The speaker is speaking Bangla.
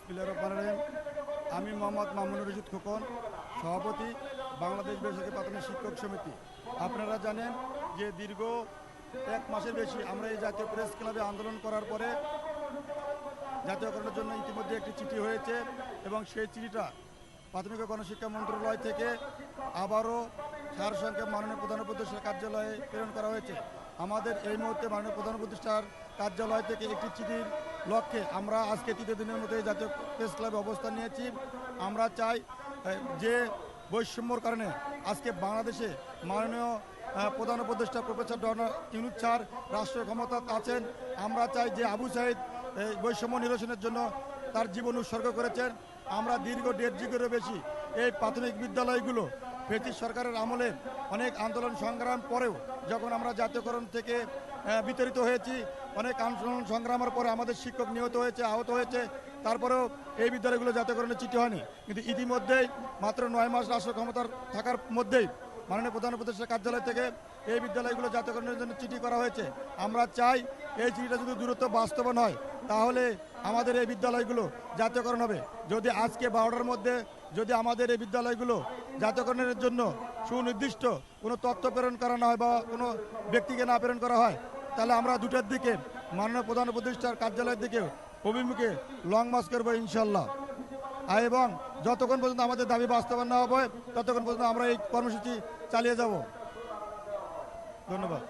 বিসমিল্লাহির রহমানির রহিম। আমি মোহাম্মদ মামুনুর রশিদ খোকন, সভাপতি বাংলাদেশ বেসরকারি প্রাথমিক শিক্ষক সমিতি। আপনারা জানেন যে দীর্ঘ 1 মাসের বেশি আমরা এই জাতীয় প্রেস ক্লাবে আন্দোলন করার পরে জাতীয়করণের জন্য ইতিমধ্যে একটি চিঠি হয়েছে এবং সেই চিঠিটা প্রাথমিক ও গণশিক্ষা মন্ত্রণালয় থেকে আবারও সারসংক্ষেপ মাননীয় প্রধান উপদেষ্টার কার্যালয়ে প্রেরণ করা হয়েছে। আমাদের এই মুহূর্তে মাননীয় প্রধান উপদেষ্টার কার্যালয় থেকে একটি চিঠির লক্ষ্যে আমরা আজকে 3 দিনের মধ্যে এই জাতীয় প্রেস ক্লাবে অবস্থান নিয়েছি। আমরা চাই যে বৈষম্যর কারণে আজকে বাংলাদেশে মাননীয় প্রধান উপদেষ্টা প্রফেসর ডক্টর ইউনূস স্যার রাষ্ট্র ক্ষমতা আছেন। আমরা চাই যে আবু সাঈদ বৈষম্য নিরসনের জন্য তার জীবন উৎসর্গ করেছেন। আমরা দীর্ঘ 1.5 যুগেরও বেশি এই প্রাথমিক বিদ্যালয়গুলো ব্রিটিশ সরকারের আমলে অনেক আন্দোলন সংগ্রাম পরেও যখন আমরা জাতীয়করণ থেকে বিতাড়িত হয়েছি, অনেক আন্দোলন সংগ্রামের পরে আমাদের শিক্ষক নিহত হয়েছে, আহত হয়েছে, তারপরেও এই বিদ্যালয়গুলো জাতীয়করণের চিঠি হয়নি। কিন্তু ইতিমধ্যেই মাত্র 9 মাস রাষ্ট্র ক্ষমতার থাকার মধ্যেই মাননীয় প্রধান উপদেষ্টার কার্যালয় থেকে এই বিদ্যালয়গুলো জাতীয়করণের জন্য চিঠি করা হয়েছে। আমরা চাই এই চিঠিটা যদি দ্রুত বাস্তবায়ন হয় তাহলে আমাদের এই বিদ্যালয়গুলো জাতীয়করণ হবে। যদি আজকে 12টার মধ্যে যদি আমাদের এই বিদ্যালয়গুলো জাতীয়করণের জন্য সুনির্দিষ্ট কোনো তথ্য প্রেরণ করা না হয় বা কোনো ব্যক্তিকে না প্রেরণ করা হয়, তাহলে আমরা 2টার দিকে মাননীয় প্রধান উপদেষ্টার কার্যালয়ের দিকে অভিমুখে লং মার্চ করবো ইনশাল্লাহ। এবং যতক্ষণ পর্যন্ত আমাদের দাবি বাস্তবায়ন না হবে ততক্ষণ পর্যন্ত আমরা এই কর্মসূচি চালিয়ে যাব। ধন্যবাদ।